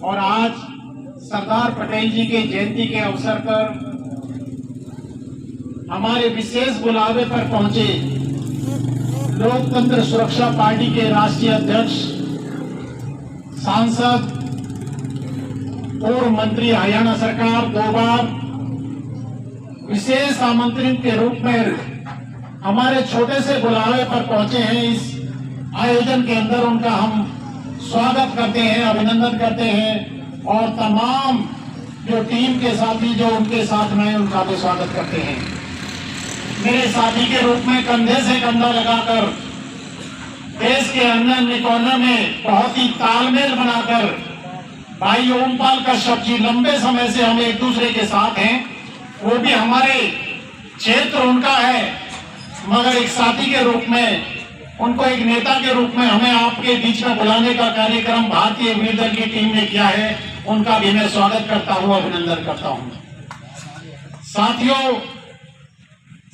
और आज सरदार पटेल जी के जयंती के अवसर पर हमारे विशेष बुलावे पर पहुंचे लोकतंत्र सुरक्षा पार्टी के राष्ट्रीय अध्यक्ष, सांसद, पूर्व मंत्री हरियाणा सरकार 2 बार, विशेष आमंत्रित के रूप में हमारे छोटे से बुलावे पर पहुंचे हैं। इस आयोजन के अंदर उनका हम स्वागत करते हैं, अभिनंदन करते हैं और तमाम जो टीम के साथी जो उनके साथ में उनका भी स्वागत करते हैं। मेरे साथी के रूप में कंधे से कंधा लगाकर देश के अन्य अन्य कोने में बहुत ही तालमेल बनाकर भाई ओमपाल कश्यप जी लंबे समय से हम एक दूसरे के साथ हैं। वो भी हमारे क्षेत्र उनका है, मगर एक साथी के रूप में, उनको एक नेता के रूप में हमें आपके बीच में बुलाने का कार्यक्रम भारतीय वीर दल की टीम ने किया है। उनका भी मैं स्वागत करता हूं, अभिनंदन करता हूं। साथियों,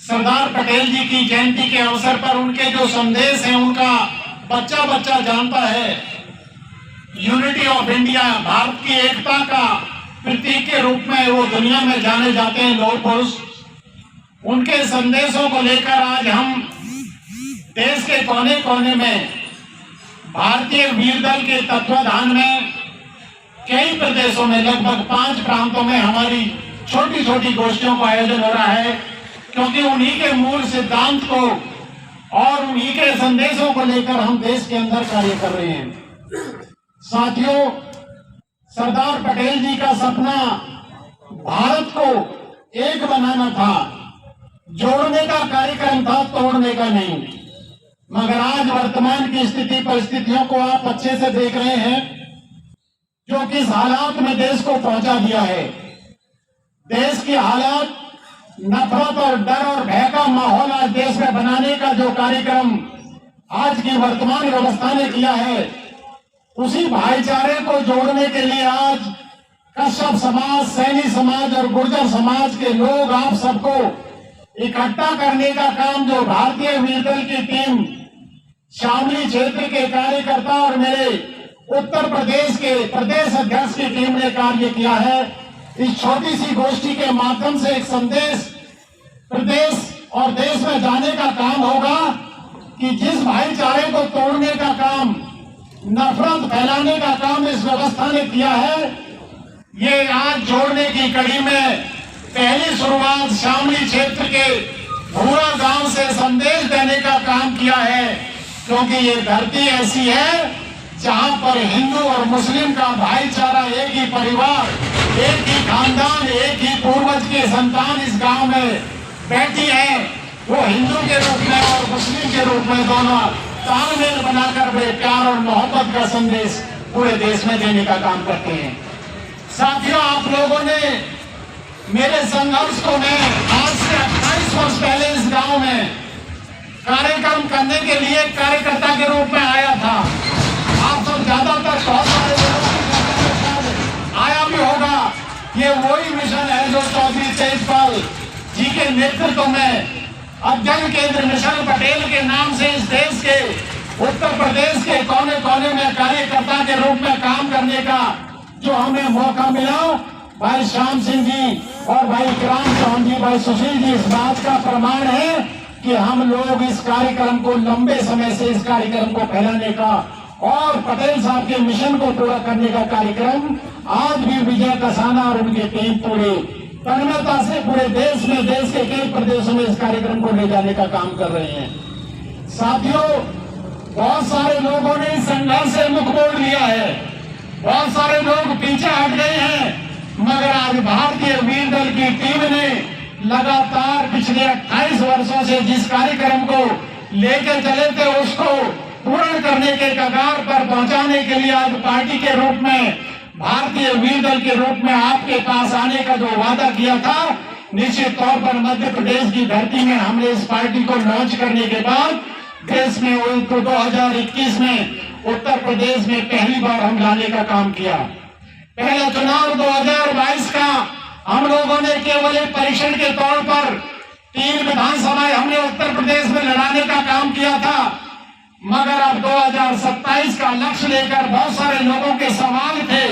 सरदार पटेल जी की जयंती के अवसर पर उनके जो संदेश हैं उनका बच्चा बच्चा जानता है। यूनिटी ऑफ इंडिया, भारत की एकता का प्रतीक के रूप में वो दुनिया में जाने जाते हैं लौह पुरुष। उनके संदेशों को लेकर आज हम देश के कोने कोने में भारतीय वीर दल के तत्वाधान में कई प्रदेशों में लगभग 5 प्रांतों में हमारी छोटी छोटी गोष्ठियों का आयोजन हो रहा है, क्योंकि उन्हीं के मूल सिद्धांत को और उन्हीं के संदेशों को लेकर हम देश के अंदर कार्य कर रहे हैं। साथियों, सरदार पटेल जी का सपना भारत को एक बनाना था, जोड़ने का कार्यक्रम था, तोड़ने का नहीं। मगर आज वर्तमान की स्थिति परिस्थितियों को आप अच्छे से देख रहे हैं, जो किस हालात में देश को पहुंचा दिया है। देश की हालात, नफरत और डर और भय का माहौल आज देश में बनाने का जो कार्यक्रम आज की वर्तमान व्यवस्था ने किया है, उसी भाईचारे को जोड़ने के लिए आज कश्यप समाज, सैनी समाज और गुर्जर समाज के लोग आप सबको इकट्ठा करने का काम जो भारतीय वीर दल की टीम, शामली क्षेत्र के कार्यकर्ता और मेरे उत्तर प्रदेश के प्रदेश अध्यक्ष की टीम ने कार्य किया है। इस छोटी सी गोष्ठी के माध्यम से एक संदेश प्रदेश और देश में जाने का काम होगा कि जिस भाईचारे को तोड़ने का काम, नफरत फैलाने का काम इस व्यवस्था ने किया है, ये आज जोड़ने की कड़ी में पहली शुरुआत शामली क्षेत्र के भूरा गांव से संदेश देने का काम किया है। क्योंकि ये धरती ऐसी है जहां पर हिंदू और मुस्लिम का भाईचारा, एक ही परिवार, एक ही खानदान, एक ही पूर्वज के संतान इस गांव में बैठी है। वो हिंदू के रूप में और मुस्लिम के रूप में दोनों तालमेल बनाकर वे प्यार और मोहब्बत का संदेश पूरे देश में देने का काम करते हैं। साथियों, आप लोगों ने मेरे संघर्ष को, मैं आज से 28 वर्ष पहले इस गांव में कार्यक्रम करने के लिए कार्यकर्ता के रूप में आया था। आप सब ज्यादातर बहुत सारे लोगों आया भी होगा। ये वही मिशन है जो चौधरी तेजपाल जी के नेतृत्व में अध्ययन केंद्र मिशन पटेल के नाम से इस देश के उत्तर प्रदेश के कोने कोने में कार्यकर्ता के रूप में काम करने का जो हमें मौका मिला, भाई श्याम सिंह जी और भाई इकराम चौहान जी, भाई सुशील जी, इस बात का प्रमाण है कि हम लोग इस कार्यक्रम को लंबे समय से इस कार्यक्रम को फैलाने का और पटेल साहब के मिशन को पूरा करने का कार्यक्रम आज भी विजय कसाना और उनकी टीम पूरे तन्मयता से पूरे देश में, देश के कई प्रदेशों में इस कार्यक्रम को ले जाने का काम कर रहे हैं। साथियों, बहुत सारे लोगों ने इस संघर्ष से मुख मोड़ लिया है, बहुत सारे लोग पीछे हट गए हैं, मगर आज भारतीय वीर दल की टीम ने लगातार पिछले 28 वर्षों से जिस कार्यक्रम को लेकर चले थे उसको पूर्ण करने के कगार पर पहुंचाने के लिए आज पार्टी के रूप में, भारतीय वीर दल के रूप में आपके पास आने का जो वादा किया था, निश्चित तौर पर मध्य प्रदेश की धरती में हमने इस पार्टी को लॉन्च करने के बाद देश में 2021 में उत्तर प्रदेश में पहली बार हम लाने का काम किया। पहला चुनाव 2022 का हम लोगों ने केवल एक परीक्षण के तौर पर 3 विधानसभाएं हमने उत्तर प्रदेश में लड़ाने का काम किया था, मगर अब 2027 का लक्ष्य लेकर बहुत सारे लोगों के सवाल थे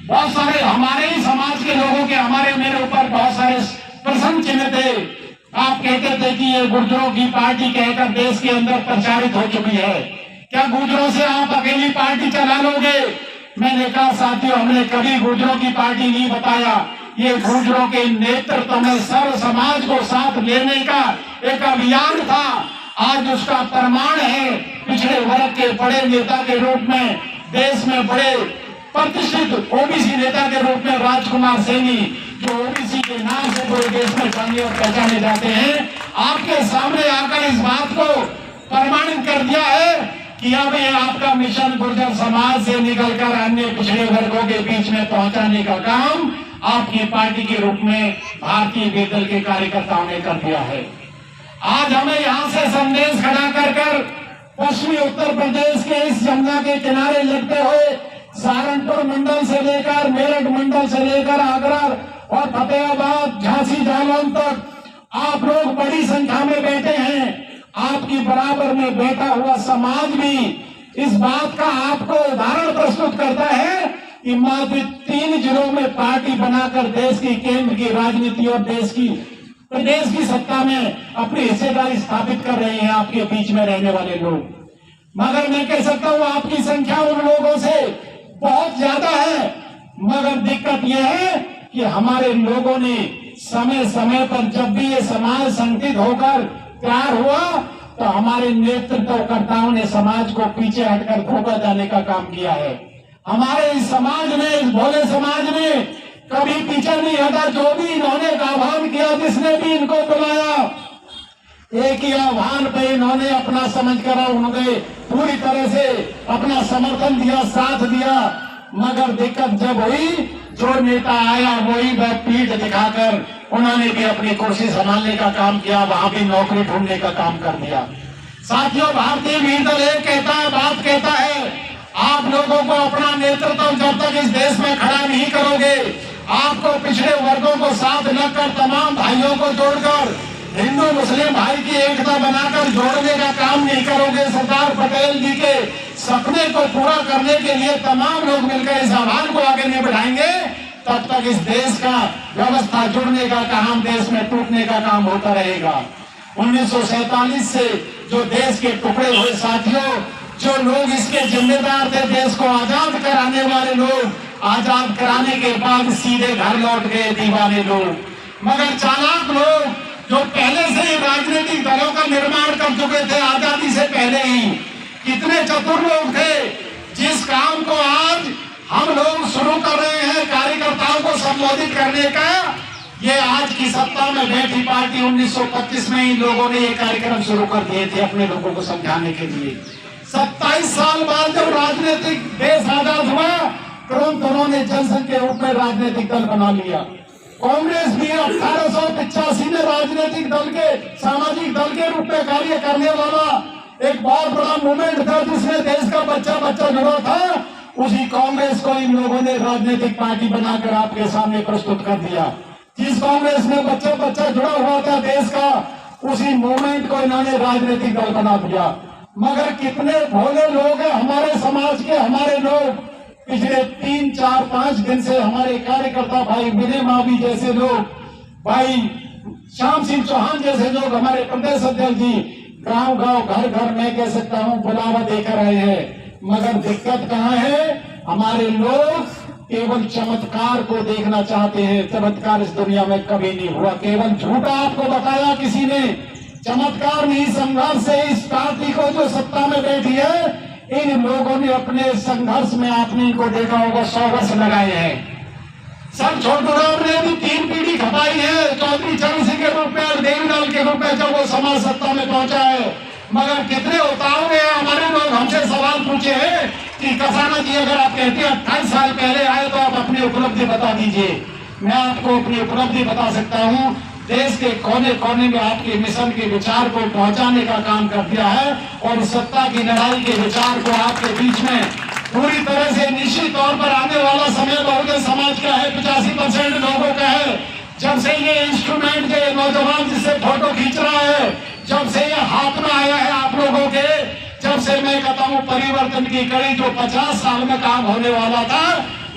बहुत सारे हमारे ही समाज के लोगों के हमारे मेरे ऊपर बहुत सारे प्रश्न चिन्ह थे। आप कहते थे कि ये गुर्जरों की पार्टी कहकर देश के अंदर प्रचारित हो चुकी है, क्या गुर्जरों से आप अकेली पार्टी चला लोगे? मैंने कहा साथियों, हमने कभी गुर्जरों की पार्टी नहीं बताया। ये गुर्जरों के नेतृत्व में सर्व समाज को साथ लेने का एक अभियान था। आज उसका प्रमाण है। पिछड़े वर्ग के बड़े नेता के रूप में, देश में बड़े प्रतिष्ठित ओबीसी नेता के रूप में राजकुमार सैनी, जो ओबीसी के नाम से पूरे देश में जाने और पहचाने जाते हैं, आपके सामने आकर इस बात को प्रमाणित कर दिया है कि अब ये आपका मिशन गुर्जर समाज से निकलकर अन्य पिछड़े वर्गों के बीच में पहुंचाने का काम आपकी पार्टी के रूप में भारतीय वेदल के कार्यकर्ताओं ने कर दिया है। आज हमें यहाँ से संदेश खड़ा कर पश्चिमी उत्तर प्रदेश के इस यमुना के किनारे लगते हुए सहारनपुर मंडल से लेकर मेरठ मंडल से लेकर आगरा और फतेहाबाद, झांसी, जालौन तक आप लोग बड़ी संख्या में बैठे हैं। आपकी बराबर में बैठा हुआ समाज भी इस बात का आपको उदाहरण प्रस्तुत करता है कि मात्र 3 जिलों में पार्टी बनाकर देश की केंद्र की राजनीति और प्रदेश की सत्ता में अपनी हिस्सेदारी स्थापित कर रहे हैं आपके बीच में रहने वाले लोग। मगर मैं कह सकता हूं आपकी संख्या उन लोगों से बहुत ज्यादा है, मगर दिक्कत यह है कि हमारे लोगों ने समय समय पर जब भी ये समाज संगठित होकर तैयार हुआ तो हमारे नेतृत्वकर्ताओं ने समाज को पीछे हटकर धोखा जाने का काम किया है। हमारे इस समाज में, इस भोले समाज में कभी पीछे नहीं हटा। जो भी इन्होंने आह्वान किया, जिसने भी इनको बुलाया, एक ही आह्वान पे इन्होंने अपना समझ कर उन्होंने पूरी तरह से अपना समर्थन दिया, साथ दिया। मगर दिक्कत जब हुई, जो नेता आया वही वह पीठ दिखाकर उन्होंने भी अपनी कुर्सी संभालने का काम किया, वहां भी नौकरी ढूंढने का काम कर दिया। साथियों, भारतीय वीरदल एक बात कहता है, आप लोगों को अपना नेतृत्व जब तक इस देश में खड़ा नहीं करोगे, आपको पिछड़े वर्गों को साथ लगकर तमाम भाइयों को जोड़कर हिंदू मुस्लिम भाई की एकता बनाकर जोड़ने का काम नहीं करोगे, सरदार पटेल जी के सपने को पूरा करने के लिए तमाम लोग मिलकर इस आह्वान को आगे नहीं बढ़ाएंगे, तब तक इस देश का व्यवस्था जुड़ने का काम, देश में टूटने का काम होता रहेगा। 1947 से जो देश के टुकड़े हुए साथियों, जो लोग इसके जिम्मेदार थे, देश को आजाद कराने वाले लोग, आजाद कराने के बाद सीधे घर लौट गए दीवाने लोग। मगर चालाक लोग जो पहले से ही राजनीतिक दलों का निर्माण कर चुके थे आजादी से पहले ही, कितने चतुर लोग थे, जिस काम को आज हम लोग शुरू कर रहे हैं कार्यकर्ताओं को संबोधित करने का, ये आज की सत्ता में बैठी पार्टी 1925 में इन लोगों ने ये कार्यक्रम शुरू कर दिए थे अपने लोगों को समझाने के लिए। 27 साल बाद जब राजनीतिक देश आजाद हुआ, तुरंत उन्होंने जनसंघ के रूप में राजनीतिक दल बना लिया। कांग्रेस भी 1885 में राजनीतिक दल के, सामाजिक दल के रूप में कार्य करने वाला एक बहुत बड़ा मूवमेंट था, जिसमें देश का बच्चा जुड़ा था। उसी कांग्रेस को इन लोगों ने राजनीतिक पार्टी बनाकर आपके सामने प्रस्तुत कर दिया। जिस कांग्रेस में बच्चा जुड़ा हुआ था देश का, उसी मूवमेंट को इन्होंने राजनीतिक दल बना दिया। मगर कितने भोले लोग हैं हमारे समाज के, हमारे लोग। पिछले 3, 4, 5 दिन से हमारे कार्यकर्ता भाई विनय मावी जैसे लोग, भाई श्याम सिंह चौहान जैसे लोग, हमारे प्रदेश अध्यक्ष जी गांव-गांव, घर-घर में कह सकता हूं बुलावा देकर आए हैं। मगर दिक्कत कहाँ है? हमारे लोग केवल चमत्कार को देखना चाहते हैं। चमत्कार इस दुनिया में कभी नहीं हुआ, केवल झूठा आपको बताया किसी ने। चमत्कार नहीं, संघर्ष से इस पार्टी को जो सत्ता में बैठी है, इन लोगों ने अपने संघर्ष में, आपने इनको देखा होगा, 100 वर्ष लगाए हैं। सर छोटूराम ने भी 3 पीढ़ी खपाई है, चौधरी चरण सिंह के रूप में और देवीलाल के रूप में, जब वो समाज सत्ता में पहुंचा है। मगर कितने उताव में हमारे लोग हमसे सवाल पूछे हैं कि कसाना जी, अगर आप कहते हैं 28 साल पहले आए तो आप अपनी उपलब्धि बता दीजिए। मैं आपको अपनी उपलब्धि बता सकता हूँ। देश के कोने कोने में आपके मिशन के विचार को पहुंचाने का काम कर दिया है, और सत्ता की लड़ाई के विचार को आपके बीच में पूरी तरह से निश्चित तौर पर आने वाला समय बहुजन समाज का है, 85% लोगों का है। जब से ये इंस्ट्रूमेंट के नौजवान जिससे फोटो खींच रहा है, जब से ये हाथ में आया है आप लोगों के, जब से मैं कहता हूँ परिवर्तन की कड़ी जो 50 साल में काम होने वाला था,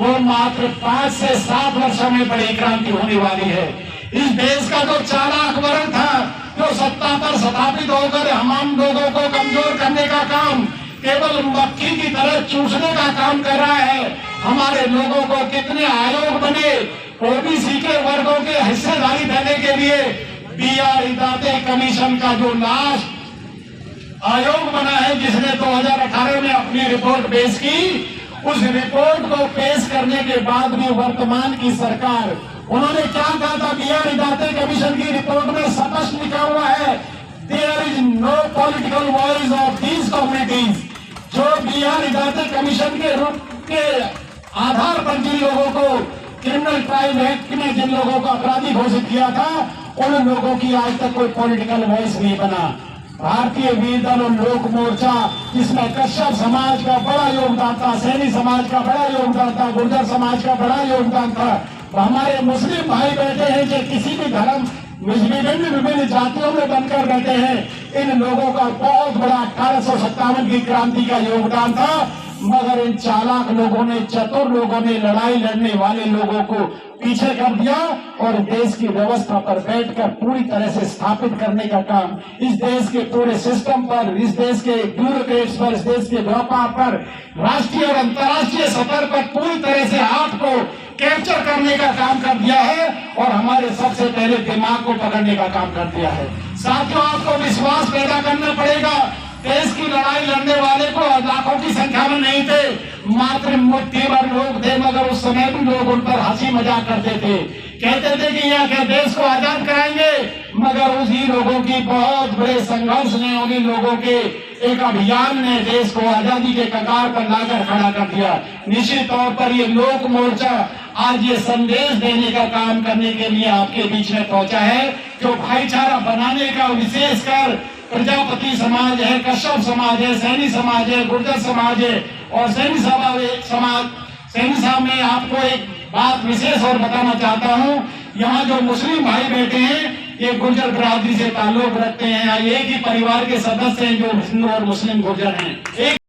वो मात्र 5 से 7 वर्षों में बड़ी क्रांति होने वाली है। इस देश का जो चालाक वर्ग था, जो सत्ता पर स्थापित होकर हम लोगों को कमजोर करने का काम, केवल मक्खी की तरह चूसने का काम कर रहा है। हमारे लोगों को कितने आयोग बने ओबीसी के वर्गों के हिस्सेदारी देने के लिए। बी.आर. इदाते कमीशन का जो लास्ट आयोग बना है, जिसने 2018 में अपनी रिपोर्ट पेश की, उस रिपोर्ट को पेश करने के बाद भी वर्तमान की सरकार, उन्होंने क्या कहा था? बी.आर. इदाते कमीशन की रिपोर्ट में स्पष्ट लिखा हुआ है, there is no political voice of these communities. जो बी.आर. इदाते कमीशन के रूप के आधार पर जिन लोगों को क्रिमिनल ट्रायल एक्ट में जिन लोगों को अपराधी घोषित किया था, उन लोगों की आज तक कोई पॉलिटिकल वॉइस नहीं बना। भारतीय वीर दल और लोक मोर्चा, जिसमें कश्यप समाज का बड़ा योगदान था, सैनी समाज का बड़ा योगदान था, गुर्जर समाज का बड़ा योगदान था, हमारे मुस्लिम भाई बैठे हैं जो किसी भी धर्म विभिन्न जातियों में बनकर बैठे हैं, इन लोगों का बहुत बड़ा 1857 की क्रांति का योगदान था। मगर इन चालाक लोगों ने, चतुर लोगों ने, लड़ाई लड़ने वाले लोगों को पीछे कर दिया और देश की व्यवस्था पर बैठकर पूरी तरह से स्थापित करने का काम, इस देश के पूरे सिस्टम पर, इस देश के ब्यूरोक्रेट्स पर, इस देश के व्यापार पर, राष्ट्रीय और अंतर्राष्ट्रीय स्तर पर पूरी तरह से हाथ को कैप्चर करने का काम कर दिया है और हमारे सबसे पहले दिमाग को पकड़ने का काम कर दिया है। साथियों, आपको विश्वास पैदा करना पड़ेगा। देश की लड़ाई लड़ने वाले को लाखों की संख्या में नहीं थे, मात्र मुट्ठी भर लोग थे, मगर उस समय भी लोग उन पर हंसी मजाक करते थे, कहते थे कि यह क्या देश को आजाद कराएंगे। मगर उसी लोगों की बहुत बड़े संघर्ष ने, उन्हीं लोगों के एक अभियान ने देश को आजादी के कगार पर लाकर खड़ा कर दिया। निश्चित तौर पर ये लोक मोर्चा आज ये संदेश देने का काम करने के लिए आपके बीच में पहुंचा है, जो भाईचारा बनाने का, विशेषकर प्रजापति समाज है, कश्यप समाज है, सैनी समाज है, गुर्जर समाज है और सैनी साहब में आपको एक बात विशेष और बताना चाहता हूं। यहाँ जो मुस्लिम भाई बैठे हैं, ये गुर्जर बिरादरी से ताल्लुक रखते हैं, एक ही परिवार के सदस्य हैं जो हिंदू और मुस्लिम गुर्जर हैं।